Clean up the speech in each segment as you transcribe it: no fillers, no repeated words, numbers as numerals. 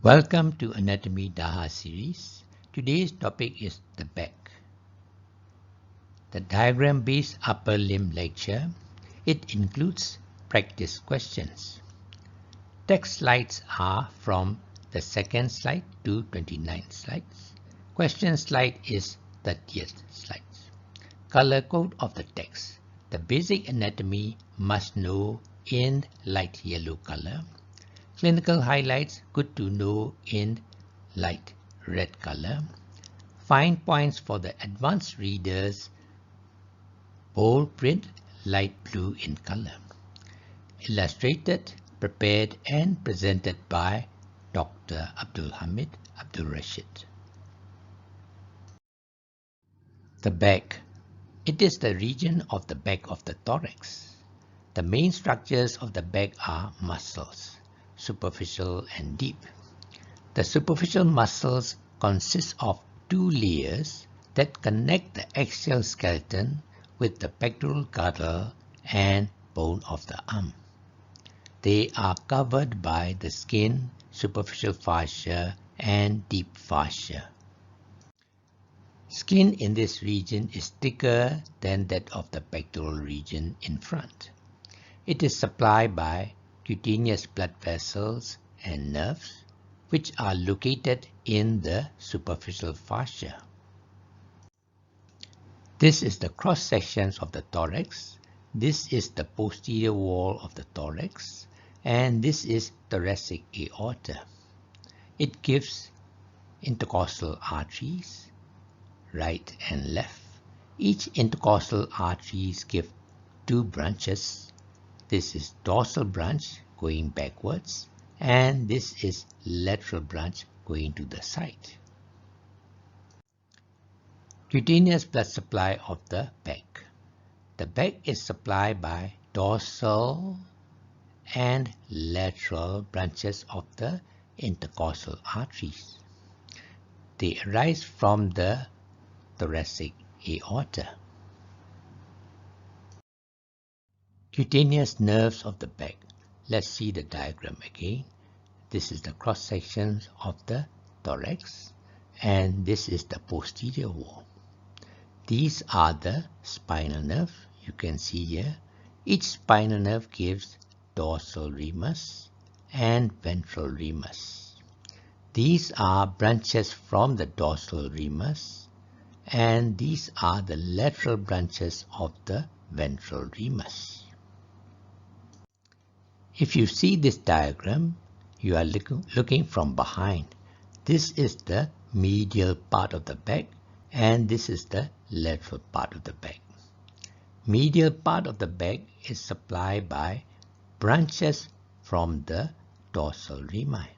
Welcome to Anatomy DAHAR series. Today's topic is the back. The diagram-based upper limb lecture. It includes practice questions. Text slides are from the second slide to 29th slides. Question slide is 30th slides. Color code of the text. The basic anatomy must know in light yellow color. Clinical highlights good to know in light red color. Fine points for the advanced readers, bold print, light blue in color. Illustrated, prepared and presented by Dr. Abdul Hamid, Abdul Rashid. The back. It is the region of the back of the thorax. The main structures of the back are muscles, superficial and deep. The superficial muscles consist of two layers that connect the axial skeleton with the pectoral girdle and bone of the arm. They are covered by the skin, superficial fascia, and deep fascia. Skin in this region is thicker than that of the pectoral region in front. It is supplied by cutaneous blood vessels and nerves, which are located in the superficial fascia. This is the cross sections of the thorax. This is the posterior wall of the thorax, and this is thoracic aorta. It gives intercostal arteries, right and left. Each intercostal arteries give two branches. This is dorsal branch going backwards, and this is lateral branch going to the side. Cutaneous blood supply of the back. The back is supplied by dorsal and lateral branches of the intercostal arteries. They arise from the thoracic aorta. Cutaneous nerves of the back. Let's see the diagram again. This is the cross sections of the thorax, and this is the posterior wall. These are the spinal nerves. You can see here. Each spinal nerve gives dorsal ramus and ventral ramus. These are branches from the dorsal ramus, and these are the lateral branches of the ventral ramus. If you see this diagram, you are looking from behind. This is the medial part of the back, and this is the lateral part of the back. Medial part of the back is supplied by branches from the dorsal rami.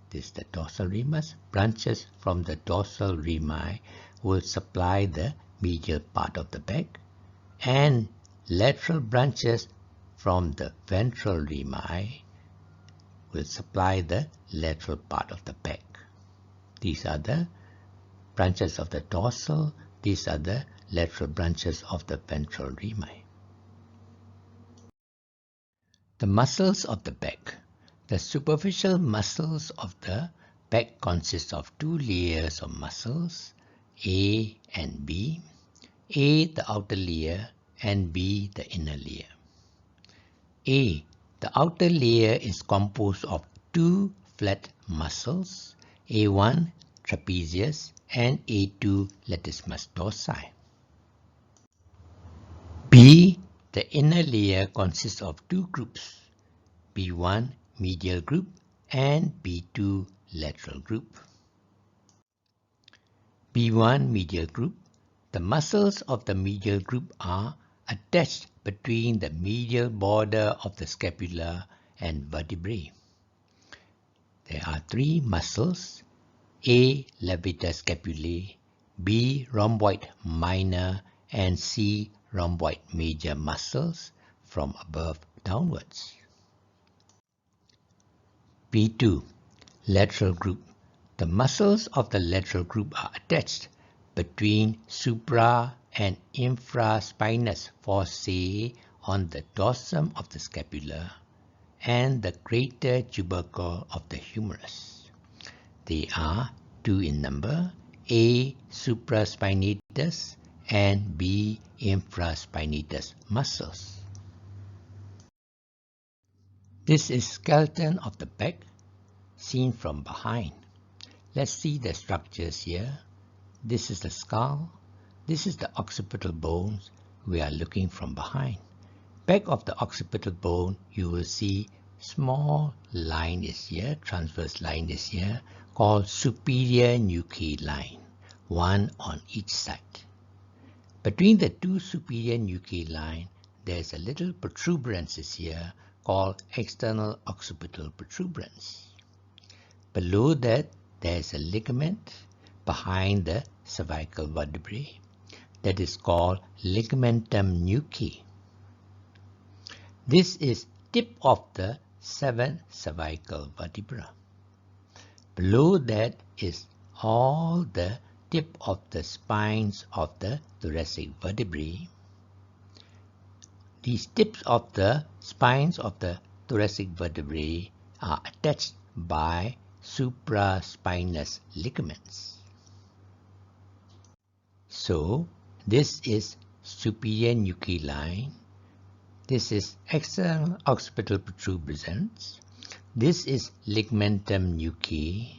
This is the dorsal ramus. Branches from the dorsal rami will supply the medial part of the back, and lateral branches from the ventral rami will supply the lateral part of the back. These are the branches of the dorsal. These are the lateral branches of the ventral rami. The muscles of the back. The superficial muscles of the back consist of two layers of muscles, A and B. A, the outer layer, and B, the inner layer. A, the outer layer is composed of two flat muscles, A1 trapezius and A2 latissimus dorsi. B, the inner layer consists of two groups, B1 medial group and B2 lateral group. B1 medial group. The muscles of the medial group are attached between the medial border of the scapula and vertebrae. There are three muscles, A. levator scapulae, B. rhomboid minor, and C. rhomboid major muscles from above downwards. B2. Lateral group. The muscles of the lateral group are attached between supra and infraspinous fossae on the dorsum of the scapula and the greater tubercle of the humerus. They are two in number, A. supraspinatus and B. infraspinatus muscles. This is skeleton of the back seen from behind. Let's see the structures here. This is the skull. This is the occipital bones. We are looking from behind. Back of the occipital bone, you will see small line is here, transverse line is here, called superior nucleus line, one on each side. Between the two superior nucleus line, there's a little protuberance here called external occipital protuberance. Below that, there's a ligament behind the cervical vertebrae that is called ligamentum nuchae. This is tip of the 7 cervical vertebra. Below that is all the tip of the spines of the thoracic vertebrae. These tips of the spines of the thoracic vertebrae are attached by supraspinous ligaments. So, this is superior nucleus line. This is external occipital protuberance. This is ligamentum nuchae.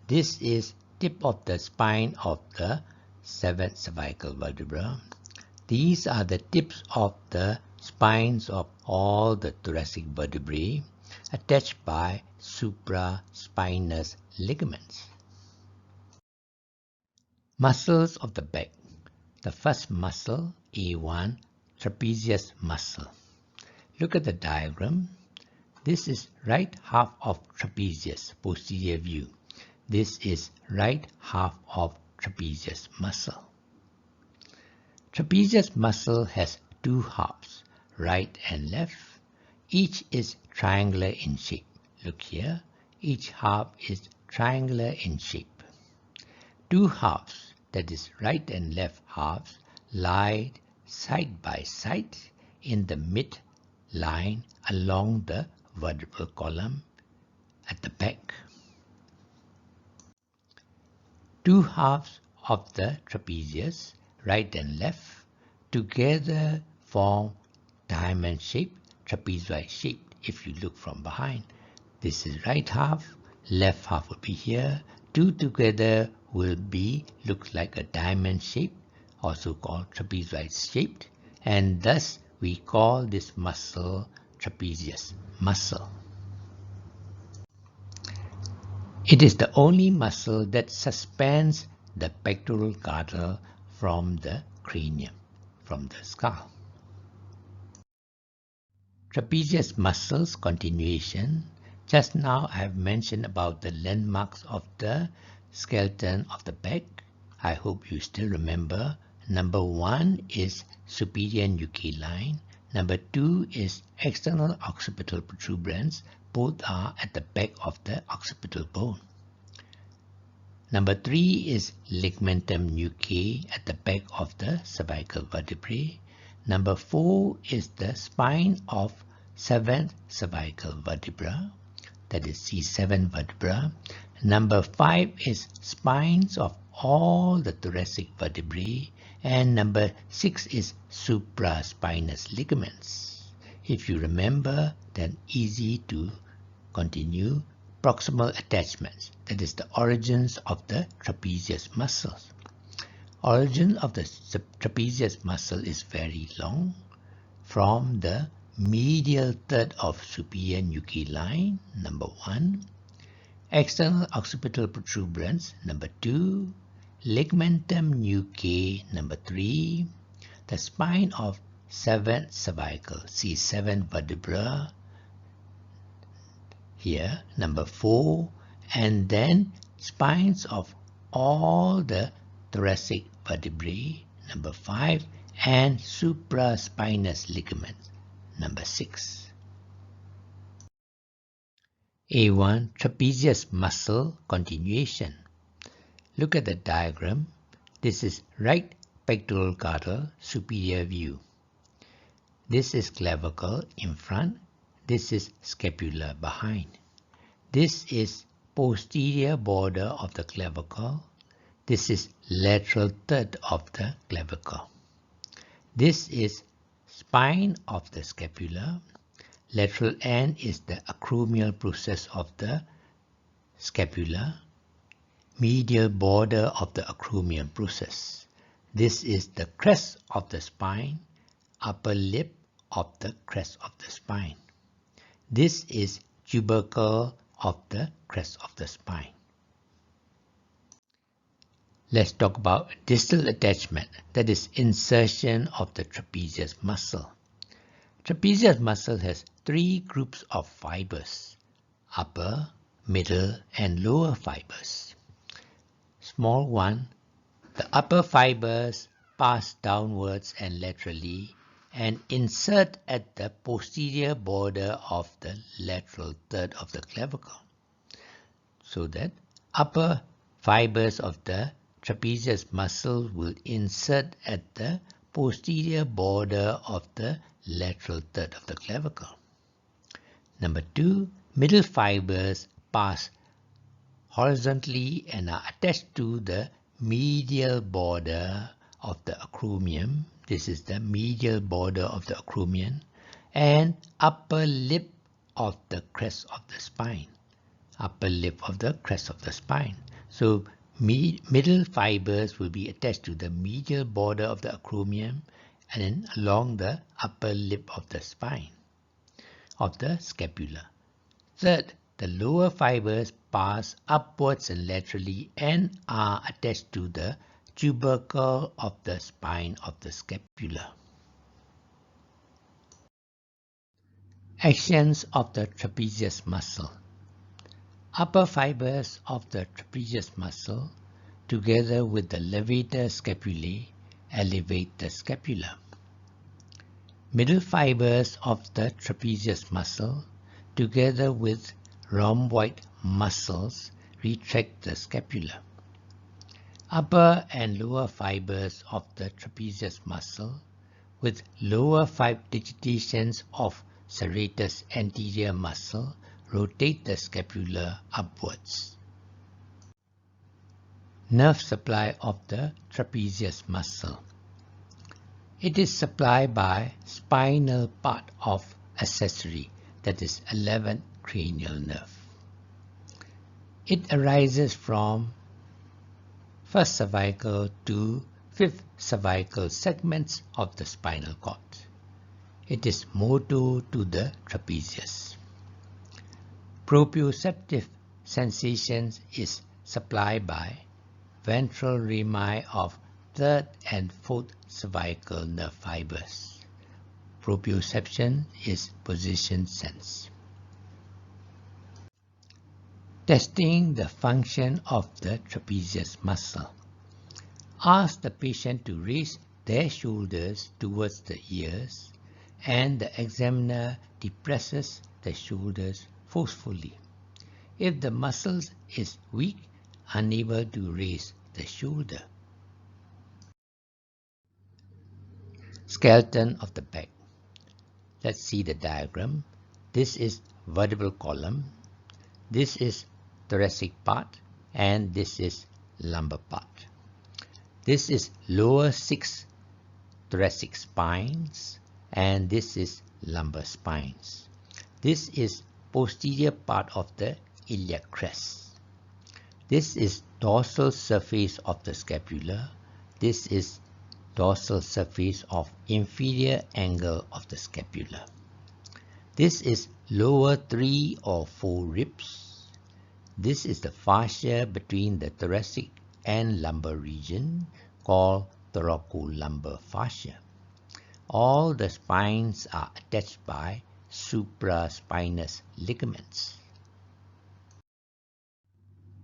This is tip of the spine of the 7th cervical vertebra. These are the tips of the spines of all the thoracic vertebrae attached by supraspinous ligaments. Muscles of the back. The first muscle, A1, trapezius muscle. Look at the diagram. This is right half of trapezius, posterior view. This is right half of trapezius muscle. Trapezius muscle has two halves, right and left. Each is triangular in shape. Look here, each half is triangular in shape. Two halves, that is right and left halves, lie side by side in the mid line along the vertebral column at the back. Two halves of the trapezius, right and left, together form diamond shape, trapezoid shape if you look from behind. This is right half, left half will be here. Two together will be looks like a diamond shape, also called trapezoid shaped, and thus we call this muscle trapezius muscle. It is the only muscle that suspends the pectoral girdle from the cranium, from the skull. Trapezius muscles continuation. Just now I have mentioned about the landmarks of the skeleton of the back. I hope you still remember. Number 1 is superior nucleus line. Number 2 is external occipital protuberance. Both are at the back of the occipital bone. Number 3 is ligamentum nuchae at the back of the cervical vertebrae. Number 4 is the spine of 7th cervical vertebra, that is C7 vertebra. Number 5 is spines of all the thoracic vertebrae. And number 6 is supraspinous ligaments. If you remember, then easy to continue. Proximal attachments, that is the origins of the trapezius muscles. Origin of the trapezius muscle is very long, from the medial third of superior nucleus line, number 1, external occipital protuberance, number 2, ligamentum nuchae, number 3, the spine of 7th cervical, C7 vertebra, here, number 4, and then spines of all the thoracic vertebrae, number 5, and supraspinous ligaments, number 6. A1 trapezius muscle continuation. Look at the diagram. This is right pectoral girdle, superior view. This is clavicle in front. This is scapula behind. This is posterior border of the clavicle. This is lateral third of the clavicle. This is spine of the scapula. Lateral end is the acromial process of the scapula. Medial border of the acromial process. This is the crest of the spine, upper lip of the crest of the spine. This is tubercle of the crest of the spine. Let's talk about distal attachment, that is insertion of the trapezius muscle. Trapezius muscle has three groups of fibers: upper, middle, and lower fibers. Small one, the upper fibers pass downwards and laterally and insert at the posterior border of the lateral third of the clavicle. So that upper fibers of the trapezius muscle will insert at the posterior border of the lateral third of the clavicle. Number 2, middle fibers pass horizontally and are attached to the medial border of the acromion. This is the medial border of the acromion and upper lip of the crest of the spine. Upper lip of the crest of the spine. So middle fibers will be attached to the medial border of the acromion and then along the upper lip of the spine of the scapula. Third, the lower fibers pass upwards and laterally and are attached to the tubercle of the spine of the scapula. Actions of the trapezius muscle. Upper fibers of the trapezius muscle, together with the levator scapulae, elevate the scapula. Middle fibers of the trapezius muscle, together with rhomboid muscles, retract the scapula. Upper and lower fibers of the trapezius muscle, with lower five digitations of serratus anterior muscle, rotate the scapula upwards. Nerve supply of the trapezius muscle. It is supplied by spinal part of accessory, that is 11th cranial nerve. It arises from first cervical to fifth cervical segments of the spinal cord. It is motor to the trapezius. Proprioceptive sensations is supplied by ventral rami of third and fourth cervical nerve fibers. Proprioception is position sense. Testing the function of the trapezius muscle. Ask the patient to raise their shoulders towards the ears and the examiner depresses the shoulders forcefully. If the muscle is weak, unable to raise the shoulder. Skeleton of the back. Let's see the diagram. This is vertebral column. This is thoracic part and this is lumbar part. This is lower 6 thoracic spines and this is lumbar spines. This is posterior part of the iliac crest. This is dorsal surface of the scapula. This is dorsal surface of inferior angle of the scapula. This is lower 3 or 4 ribs. This is the fascia between the thoracic and lumbar region called thoracolumbar fascia. All the spines are attached by supraspinous ligaments.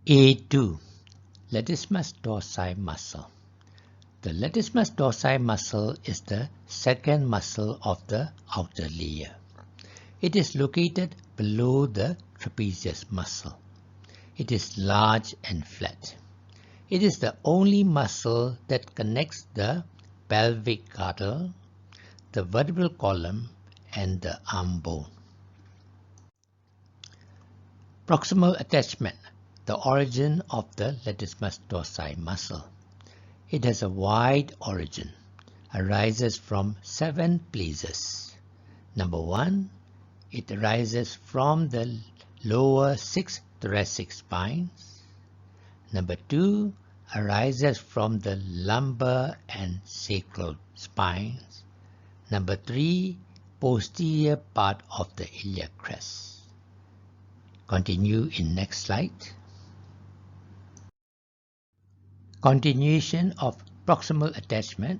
A2. Latissimus dorsi muscle. The latissimus dorsi muscle is the second muscle of the outer layer. It is located below the trapezius muscle. It is large and flat. It is the only muscle that connects the pelvic girdle, the vertebral column, and the arm bone. Proximal attachment. The origin of the latissimus dorsi muscle. It has a wide origin, arises from 7 places. Number 1, it arises from the lower 6 thoracic spines. Number 2, arises from the lumbar and sacral spines. Number 3, posterior part of the iliac crest. Continue in next slide. Continuation of proximal attachment,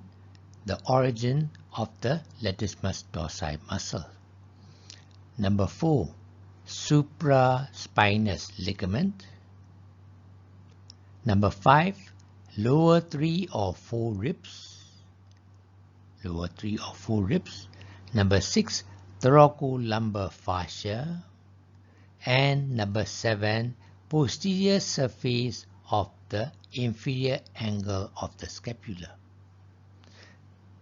the origin of the latissimus dorsi muscle. Number 4, supraspinous ligament. Number 5, lower 3 or 4 ribs. Lower 3 or 4 ribs. Number 6, thoracolumbar fascia. And number 7, posterior surface of the inferior angle of the scapula.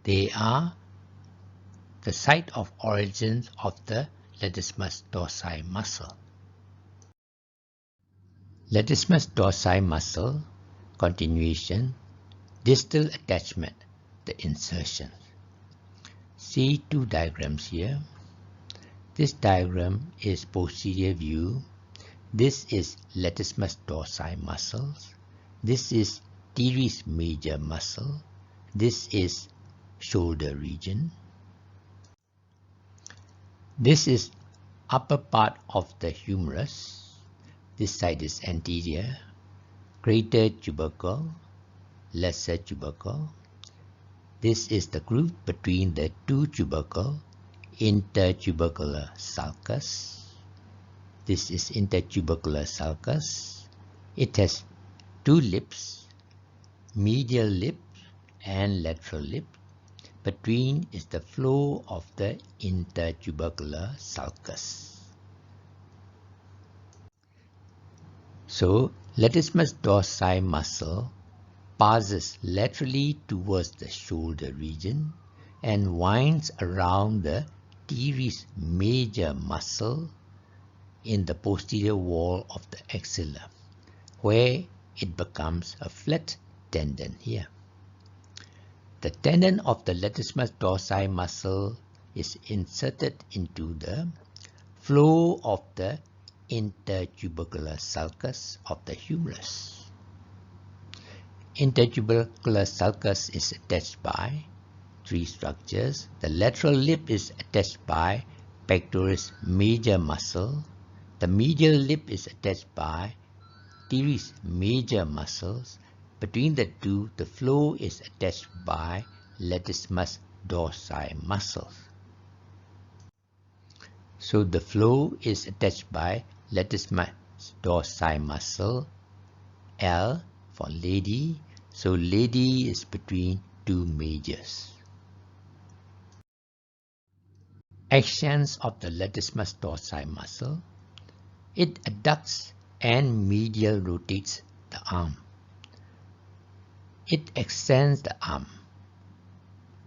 They are the site of origins of the latissimus dorsi muscle. Latissimus dorsi muscle, continuation, distal attachment, the insertion. See 2 diagrams here. This diagram is posterior view. This is latissimus dorsi muscles. This is teres major muscle. This is shoulder region. This is upper part of the humerus. This side is anterior. Greater tubercle, lesser tubercle. This is the groove between the 2 tubercle, intertubercular sulcus. This is intertubercular sulcus. It has 2 lips, medial lip and lateral lip. Between is the flow of the intertubercular sulcus. So, latissimus dorsi muscle passes laterally towards the shoulder region and winds around the teres major muscle in the posterior wall of the axilla, where it becomes a flat tendon here. The tendon of the latissimus dorsi muscle is inserted into the flow of the intertubercular sulcus of the humerus. Intertubercular sulcus is attached by 3 structures. The lateral lip is attached by pectoris major muscle. The medial lip is attached by teres major muscles. Between the 2, the flow is attached by latissimus dorsi muscles. So the flow is attached by latissimus dorsi muscle, L for lady. So lady is between 2 majors. Actions of the latissimus dorsi muscle. It adducts and medial rotates the arm. It extends the arm,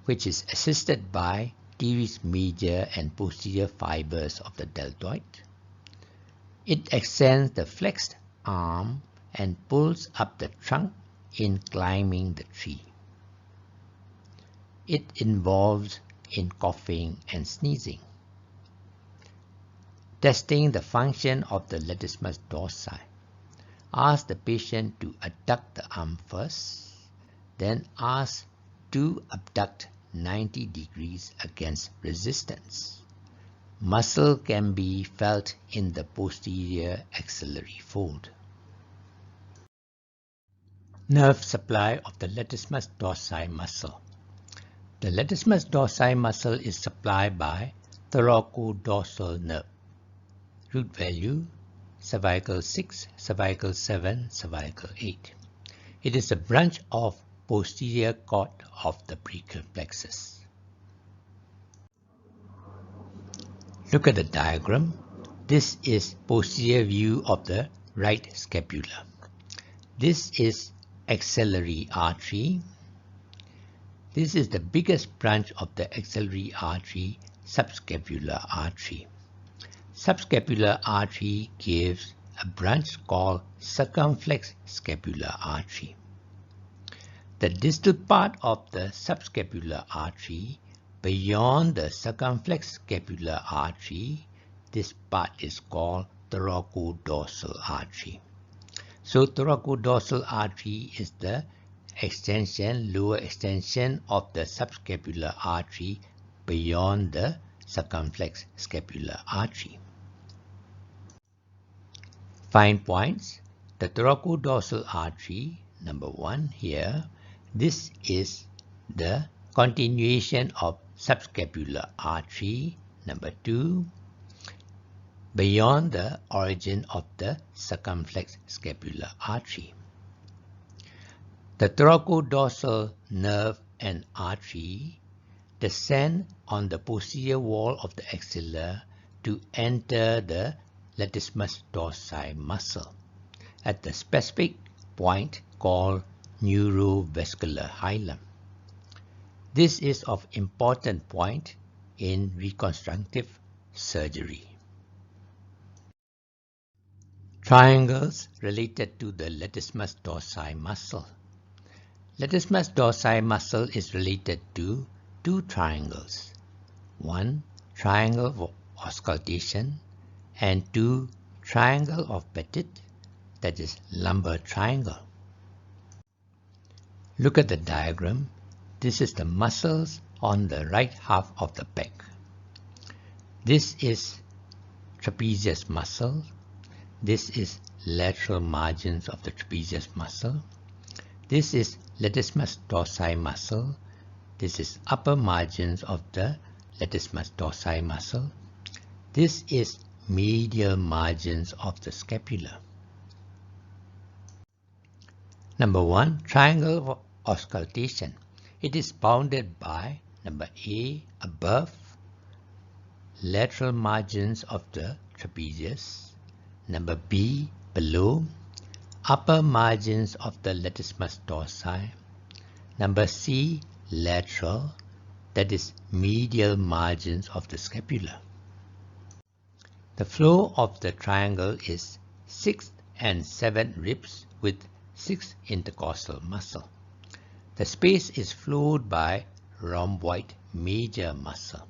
which is assisted by teres major and posterior fibers of the deltoid. It extends the flexed arm and pulls up the trunk in climbing the tree. It involves in coughing and sneezing. Testing the function of the latissimus dorsi. Ask the patient to adduct the arm first, then ask to abduct 90 degrees against resistance. Muscle can be felt in the posterior axillary fold. Nerve supply of the latissimus dorsi muscle. The latissimus dorsi muscle is supplied by thoracodorsal nerve. Root value cervical 6, cervical 7, cervical 8. It is a branch of posterior cord of the brachial plexus. Look at the diagram. This is posterior view of the right scapula. This is axillary artery. This is the biggest branch of the axillary artery, subscapular artery. Subscapular artery gives a branch called circumflex scapular artery. The distal part of the subscapular artery beyond the circumflex scapular artery, this part is called thoracodorsal artery. So thoracodorsal artery is the lower extension of the subscapular artery beyond the circumflex scapular artery. Fine points. The thoracodorsal artery, number 1 here, this is the continuation of subscapular artery. Number 2, beyond the origin of the circumflex scapular artery. The thoracodorsal nerve and artery descend on the posterior wall of the axilla to enter the latissimus dorsi muscle at the specific point called neurovascular hilum. This is of important point in reconstructive surgery. Triangles related to the latissimus dorsi muscle. Latissimus dorsi muscle is related to 2 triangles. 1 triangle of auscultation and 2 triangle of Petit, that is lumbar triangle. Look at the diagram. This is the muscles on the right half of the back. This is trapezius muscle. This is lateral margins of the trapezius muscle. This is latissimus dorsi muscle. This is upper margins of the latissimus dorsi muscle. This is medial margins of the scapula. Number 1, triangle of auscultation. It is bounded by, number A, above, lateral margins of the trapezius. Number B, below, upper margins of the latissimus dorsi. Number C, lateral, that is medial margins of the scapula. The flow of the triangle is 6th and 7th ribs with 6 intercostal muscle. The space is flowed by rhomboid major muscle.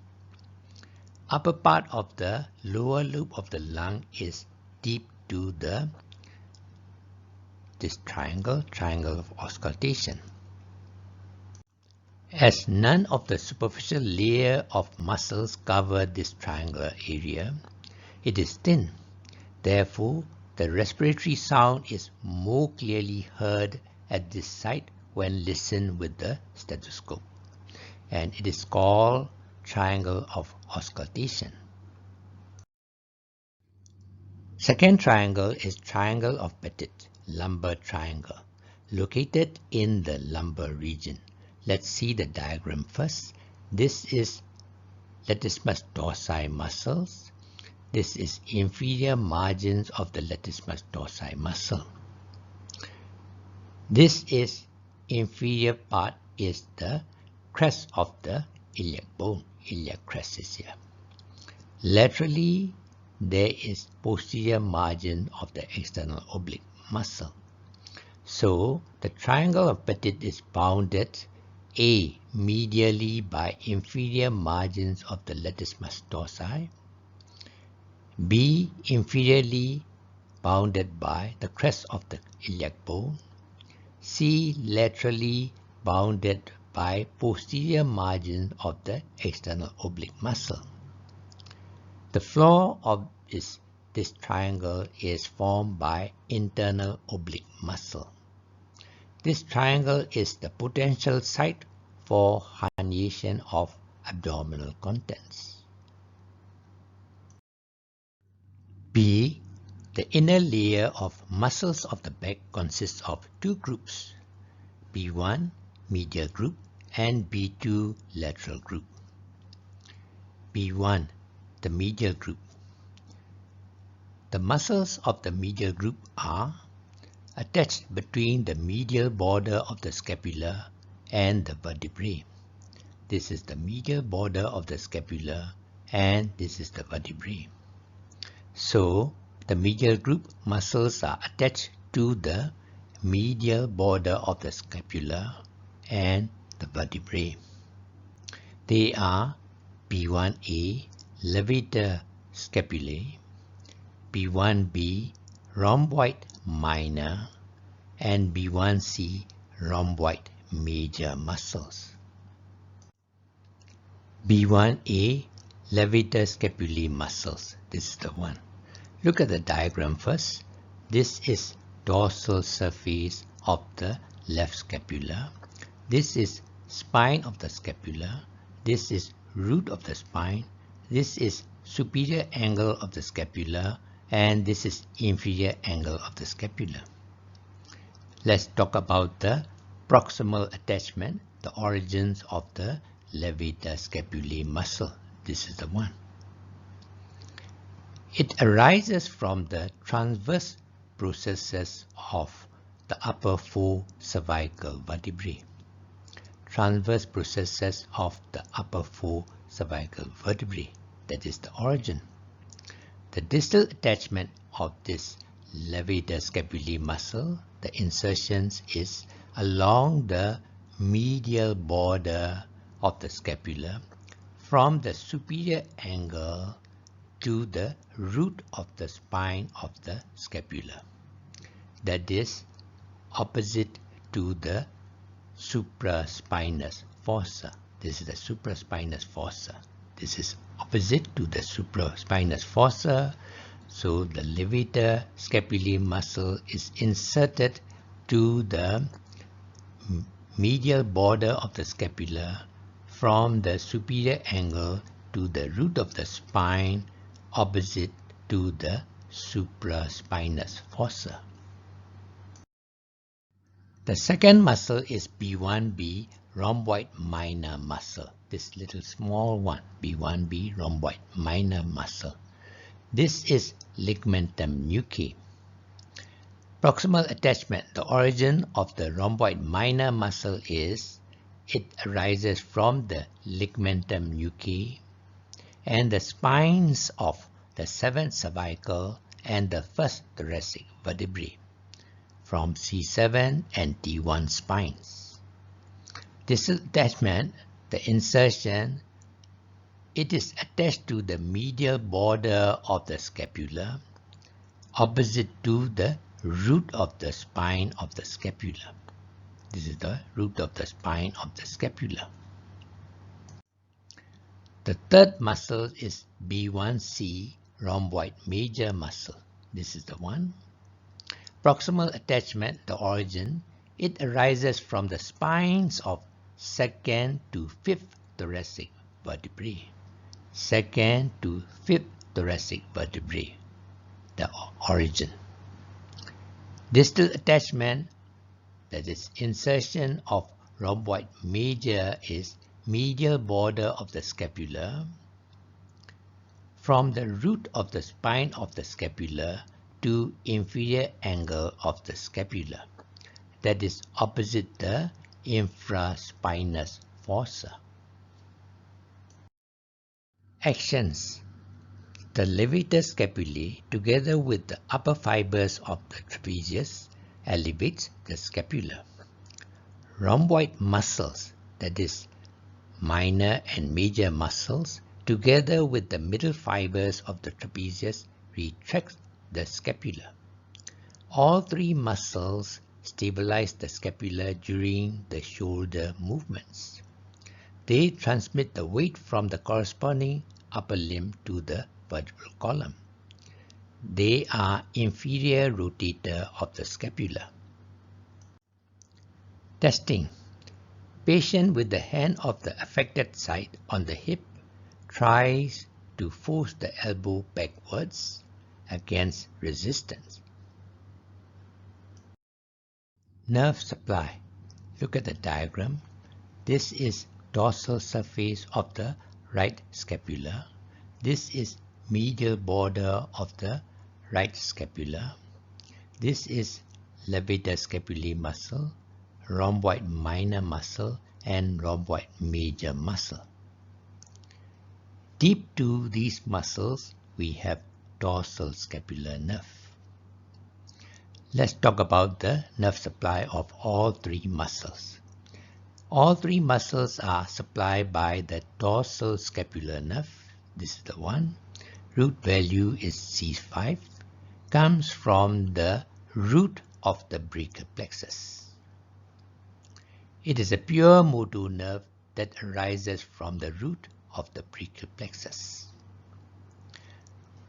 Upper part of the lower loop of the lung is deep to this triangle of auscultation. As none of the superficial layer of muscles cover this triangular area, it is thin. Therefore, the respiratory sound is more clearly heard at this site when listened with the stethoscope, and it is called triangle of auscultation. Second triangle is triangle of Petit, lumbar triangle, located in the lumbar region. Let's see the diagram first. This is latissimus dorsi muscles. This is inferior margins of the latissimus dorsi muscle. This is inferior part is the crest of the iliac bone. Iliac crest is here. Laterally, there is posterior margin of the external oblique muscle. So, the triangle of Petit is bounded A, medially by inferior margins of the latissimus dorsi. B, inferiorly bounded by the crest of the iliac bone. C, laterally bounded by posterior margin of the external oblique muscle. The floor of this triangle is formed by internal oblique muscle. This triangle is the potential site for herniation of abdominal contents. B. The inner layer of muscles of the back consists of 2 groups, B1 medial group and B2 lateral group. B1, the medial group. The muscles of the medial group are attached between the medial border of the scapula and the vertebrae. This is the medial border of the scapula and this is the vertebrae. So, The medial group muscles are attached to the medial border of the scapula and the vertebrae. They are B1A levator scapulae, B1B rhomboid minor, and B1C rhomboid major muscles. B1A levator scapulae muscles. This is the one. Look at the diagram first. This is dorsal surface of the left scapula. This is spine of the scapula. This is root of the spine. This is superior angle of the scapula, and this is inferior angle of the scapula. Let's talk about the proximal attachment, the origins of the levator scapulae muscle. This is the one. It arises from the transverse processes of the upper four cervical vertebrae. Transverse processes of the upper four cervical vertebrae. That is the origin. The distal attachment of this levator scapulae muscle, the insertions is along the medial border of the scapula from the superior angle to the root of the spine of the scapula. That is opposite to the supraspinous fossa. This is the supraspinous fossa. This is opposite to the supraspinous fossa. So the levator scapulae muscle is inserted to the medial border of the scapula from the superior angle to the root of the spine opposite to the supraspinous fossa. The second muscle is B1B rhomboid minor muscle. This little small one, B1B rhomboid minor muscle. This is ligamentum nuchae. Proximal attachment. The origin of the rhomboid minor muscle is it arises from the ligamentum nuchae and the spines of the 7th cervical and the 1st thoracic vertebrae from C7 and T1 spines. This attachment, the insertion, it is attached to the medial border of the scapula opposite to the root of the spine of the scapula. This is the root of the spine of the scapula. The third muscle is B1C rhomboid major muscle. This is the one. Proximal attachment, the origin, it arises from the spines of 2nd to 5th thoracic vertebrae. 2nd to 5th thoracic vertebrae, the origin. Distal attachment, that is insertion of rhomboid major, is medial border of the scapula from the root of the spine of the scapula to inferior angle of the scapula, that is opposite the infraspinous fossa. Actions. The levator scapulae together with the upper fibers of the trapezius elevates the scapula. Rhomboid muscles, that is minor and major muscles, together with the middle fibers of the trapezius retract the scapula. All three muscles stabilize the scapula during the shoulder movements. They transmit the weight from the corresponding upper limb to the vertebral column. They are inferior rotator of the scapula. Testing. Patient with the hand of the affected side on the hip tries to force the elbow backwards against resistance. Nerve supply. Look at the diagram. This is dorsal surface of the right scapula. This is medial border of the right scapula. This is levator scapulae muscle, rhomboid minor muscle, and rhomboid major muscle. Deep to these muscles, we have dorsal scapular nerve. Let's talk about the nerve supply of all three muscles. All three muscles are supplied by the dorsal scapular nerve. This is the one. Root value is C5. Comes from the root of the brachial plexus. It is a pure motor nerve that arises from the root of the brachial plexus.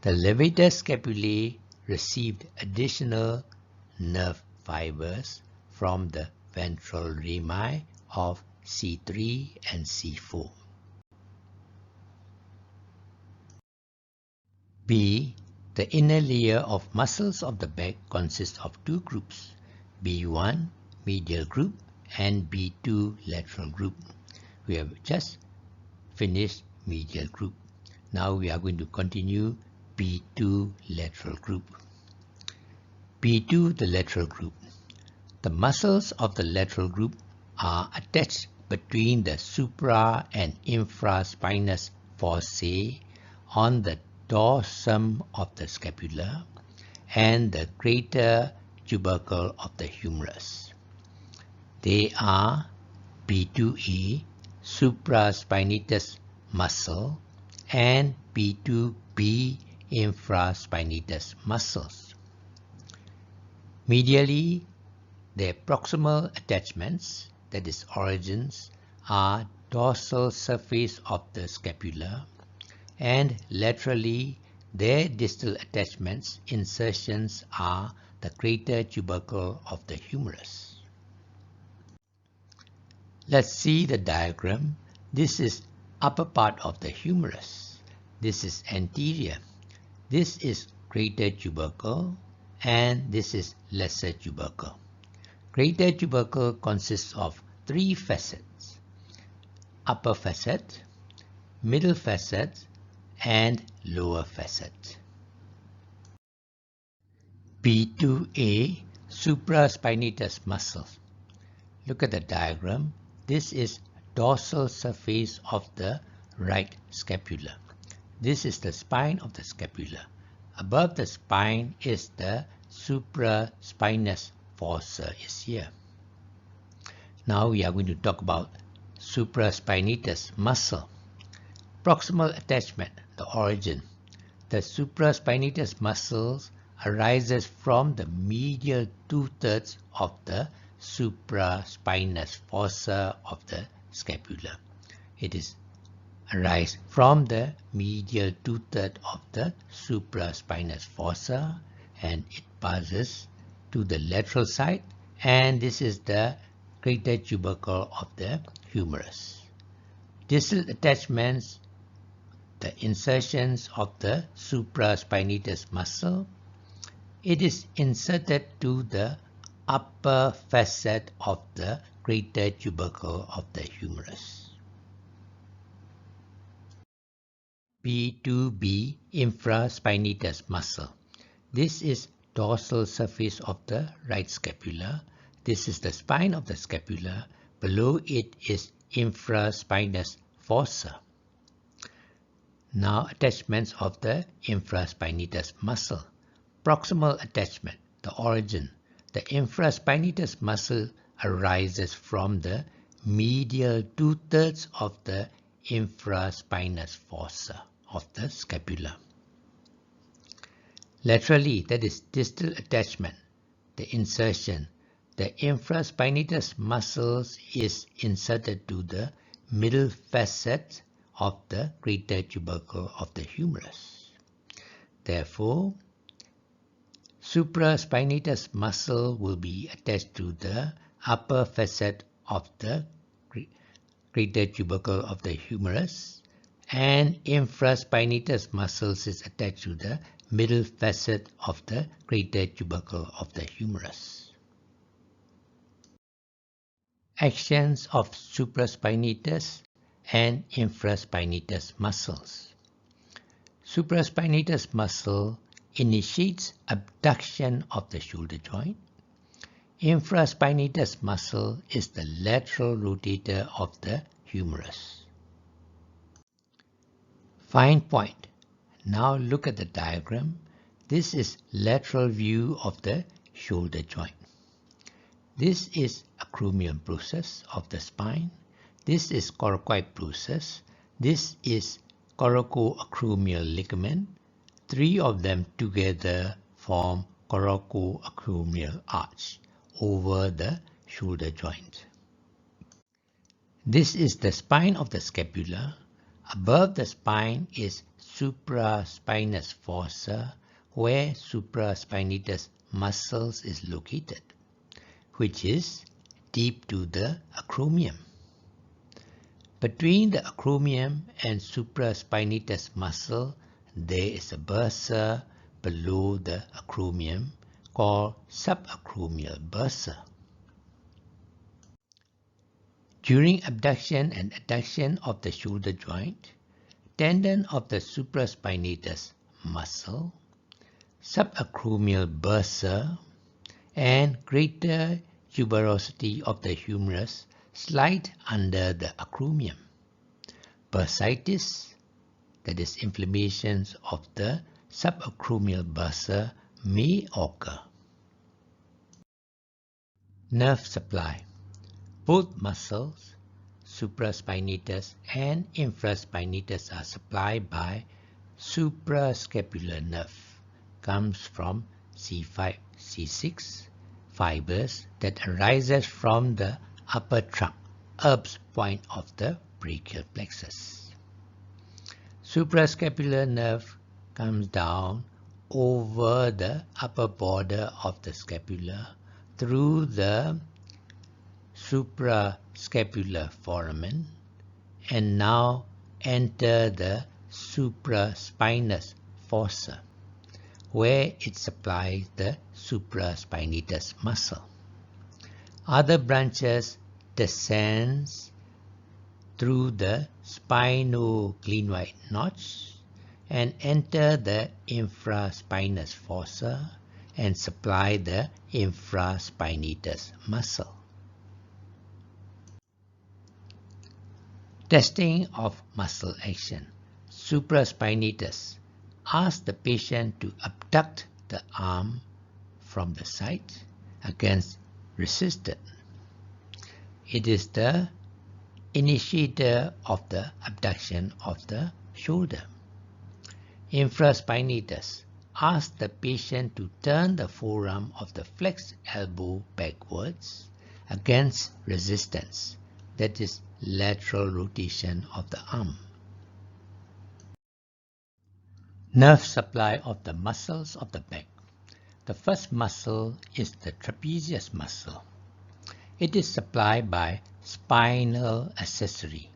The levator scapulae received additional nerve fibers from the ventral rami of C3 and C4. B. The inner layer of muscles of the back consists of two groups, B1 medial group and B2 lateral group. We have just finished medial group. Now we are going to continue B2 lateral group. B2 the lateral group. The muscles of the lateral group are attached between the supra and infraspinous fossae on the dorsum of the scapula and the greater tubercle of the humerus. They are B2A supraspinatus muscle and B2B infraspinatus muscles. Medially, their proximal attachments, that is origins, are dorsal surface of the scapula, and laterally their distal attachments, insertions, are the greater tubercle of the humerus. Let's see the diagram. This is upper part of the humerus. This is anterior. This is greater tubercle and this is lesser tubercle. Greater tubercle consists of three facets: upper facet, middle facet, and lower facet. B2A supraspinatus muscle. Look at the diagram. This is dorsal surface of the right scapula. This is the spine of the scapula. Above the spine is the supraspinous fossa is here. Now we are going to talk about supraspinatus muscle. Proximal attachment, the origin. The supraspinatus muscles arises from the medial 2/3 of the supraspinous fossa of the scapula. It is arise from the medial 2/3 of the supraspinous fossa and it passes to the lateral side, and this is the greater tubercle of the humerus. Distal attachments, the insertions of the supraspinatus muscle. It is inserted to the upper facet of the greater tubercle of the humerus. B2B infraspinatus muscle. This is dorsal surface of the right scapula. This is the spine of the scapula. Below it is infraspinous fossa. Now attachments of the infraspinatus muscle. Proximal attachment, the origin. The infraspinatus muscle arises from the medial 2/3 of the infraspinous fossa of the scapula. Laterally, that is distal attachment, the insertion. The infraspinatus muscles is inserted to the middle facet of the greater tubercle of the humerus. Therefore, supraspinatus muscle will be attached to the upper facet of the greater tubercle of the humerus, and infraspinatus muscles is attached to the middle facet of the greater tubercle of the humerus. Actions of supraspinatus and infraspinatus muscles. Supraspinatus muscle initiates abduction of the shoulder joint. Infraspinatus muscle is the lateral rotator of the humerus. Fine point. Now look at the diagram. This is lateral view of the shoulder joint. This is acromial process of the spine. This is coracoid process. This is coracoacromial ligament. Three of them together form coracoacromial arch over the shoulder joint. This is the spine of the scapula. Above the spine is supraspinous fossa, where supraspinatus muscles is located, which is deep to the acromion. Between the acromion and supraspinatus muscle, there is a bursa below the acromion called subacromial bursa. During abduction and adduction of the shoulder joint, tendon of the supraspinatus muscle, subacromial bursa, and greater tuberosity of the humerus slide under the acromion. Bursitis, that is inflammations of the subacromial bursa, may occur. Nerve supply. Both muscles, supraspinatus and infraspinatus, are supplied by suprascapular nerve. Comes from C5, C6 fibers that arises from the upper trunk, Erb's point of the brachial plexus. Suprascapular nerve comes down over the upper border of the scapula through the suprascapular foramen and now enter the supraspinous fossa, where it supplies the supraspinatus muscle. Other branches descends through the spinoclinoid notch and enter the infraspinous fossa and supply the infraspinatus muscle. Testing of muscle action. Supraspinatus. Ask the patient to abduct the arm from the side against resisted. It is the initiator of the abduction of the shoulder. Infraspinatus. Ask the patient to turn the forearm of the flexed elbow backwards against resistance. That is lateral rotation of the arm. Nerve supply of the muscles of the back. The first muscle is the trapezius muscle. It is supplied by spinal accessory.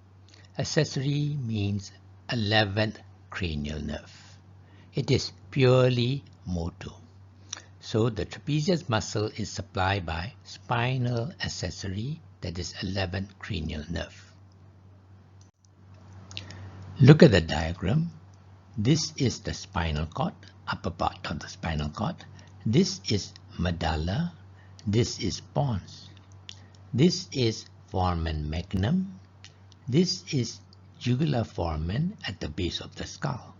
Accessory means 11th cranial nerve. It is purely motor. So the trapezius muscle is supplied by spinal accessory, that is 11th cranial nerve. Look at the diagram. This is the spinal cord, upper part of the spinal cord. This is medulla. This is pons. This is foramen magnum. This is jugular foramen at the base of the skull.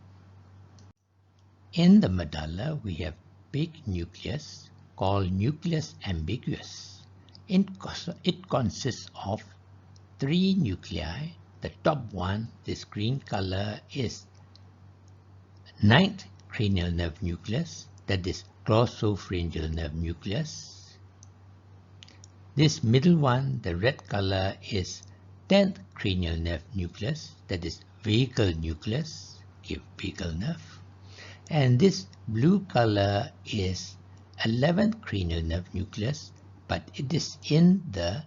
In the medulla, we have big nucleus called nucleus ambiguus. It consists of 3 nuclei. The top one, this green color, is 9th cranial nerve nucleus, that is glossopharyngeal nerve nucleus. This middle one, the red color, is 10th cranial nerve nucleus, that is vagal nucleus, vagal nerve. And this blue color is 11th cranial nerve nucleus, but it is in the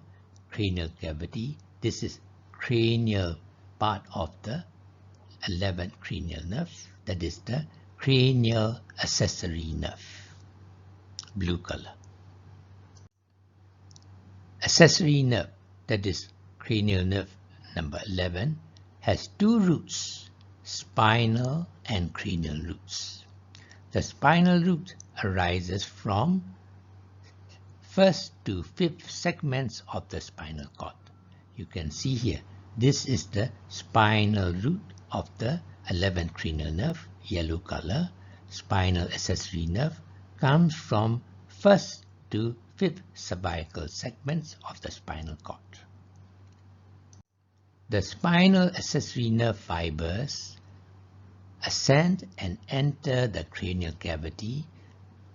cranial cavity. This is cranial part of the 11th cranial nerve, that is the cranial accessory nerve, blue color. Accessory nerve, that is cranial nerve number 11, has 2 roots, spinal and cranial roots. The spinal root arises from 1st to 5th segments of the spinal cord. You can see here, this is the spinal root of the 11th cranial nerve, yellow color. spinal accessory nerve comes from first to fifth cervical segments of the spinal cord. The spinal accessory nerve fibers ascend and enter the cranial cavity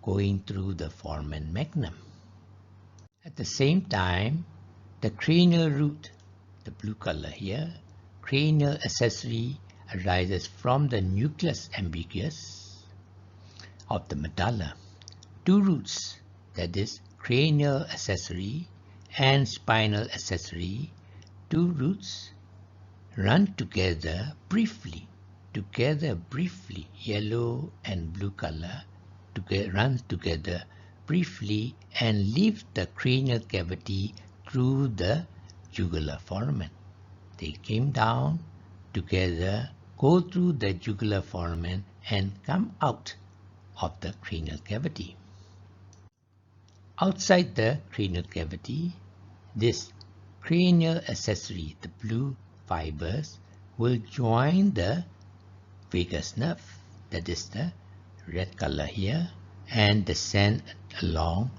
going through the foramen magnum. At the same time, the cranial root, the blue color here, cranial accessory arises from the nucleus ambiguous of the medulla. Two roots, that is cranial accessory and spinal accessory, two roots run together briefly, yellow and blue color, runs together briefly and leave the cranial cavity through the jugular foramen. They came down together, go through the jugular foramen and come out of the cranial cavity. Outside the cranial cavity, this cranial accessory, the blue fibers, will join the vagus nerve, that is the red color here, and descend along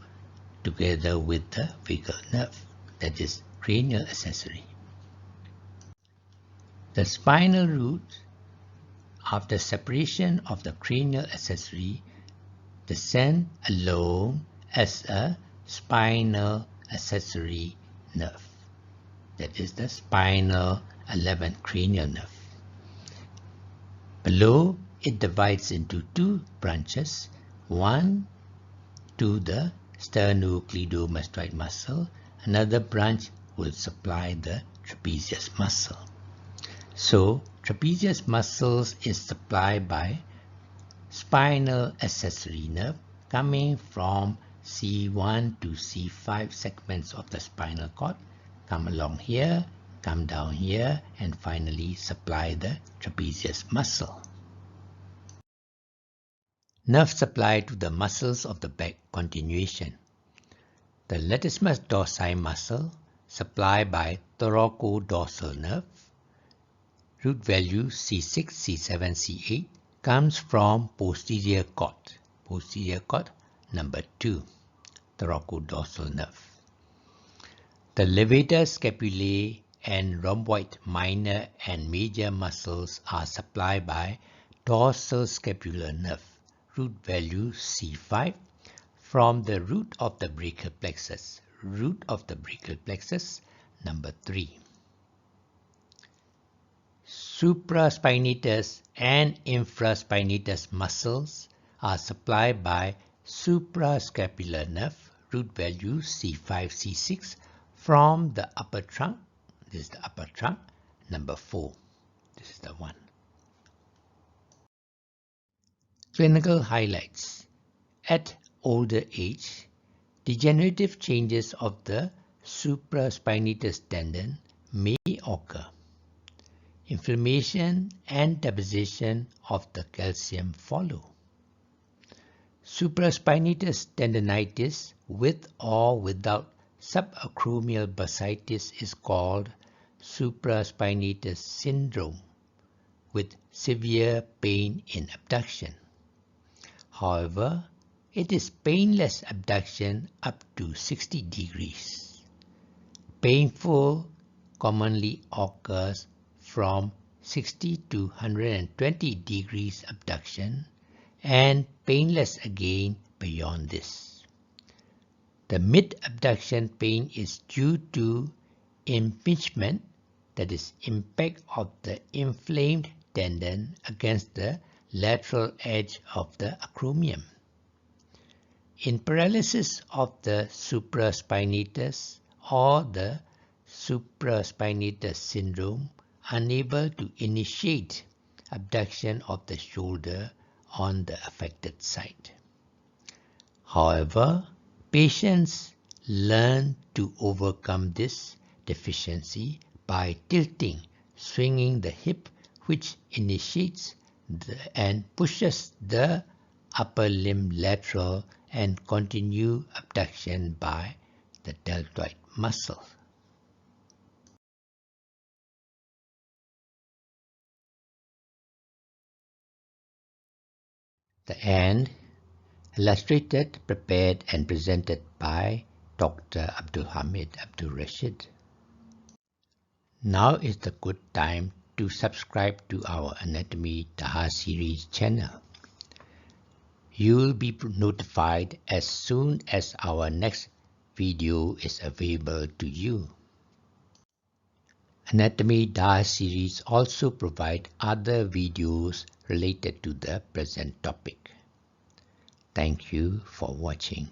together with the vagal nerve, that is cranial accessory. The spinal root, after separation of the cranial accessory, descend alone as a spinal accessory nerve, that is the spinal 11th cranial nerve. Below, it divides into two branches, one to the sternocleidomastoid muscle, another branch will supply the trapezius muscle. So, trapezius muscles is supplied by spinal accessory nerve coming from C1 to C5 segments of the spinal cord, come along here, come down here, and finally supply the trapezius muscle. Nerve supply to the muscles of the back continuation. The latissimus dorsi muscle supplied by thoracodorsal nerve, root value C6, C7, C8, comes from posterior cord number 2, thoracodorsal nerve. The levator scapulae and rhomboid minor and major muscles are supplied by dorsal scapular nerve, root value C5, from the root of the brachial plexus, number 3. Supraspinatus and infraspinatus muscles are supplied by suprascapular nerve, root value C5, C6, from the upper trunk. This is the upper trunk, number 4. This is the one. Clinical highlights. At older age, degenerative changes of the supraspinatus tendon may occur. Inflammation and deposition of the calcium follow. Supraspinatus tendinitis with or without subacromial bursitis is called supraspinatus syndrome with severe pain in abduction. However, it is painless abduction up to 60 degrees. Painful commonly occurs from 60 to 120 degrees abduction and painless again beyond this. The mid-abduction pain is due to impingement, that is impact of the inflamed tendon against the lateral edge of the acromion. In paralysis of the supraspinatus or the supraspinatus syndrome, unable to initiate abduction of the shoulder on the affected site. However, patients learn to overcome this deficiency by tilting, swinging the hip, which initiates and pushes the upper limb lateral and continue abduction by the deltoid muscle. The End, illustrated, prepared and presented by Dr. Abdul Hamid Abdul Rashid. Now is the good time to subscribe to our Anatomy DAHAR series channel. You will be notified as soon as our next video is available to you. Anatomy DAHAR series also provide other videos related to the present topic. Thank you for watching.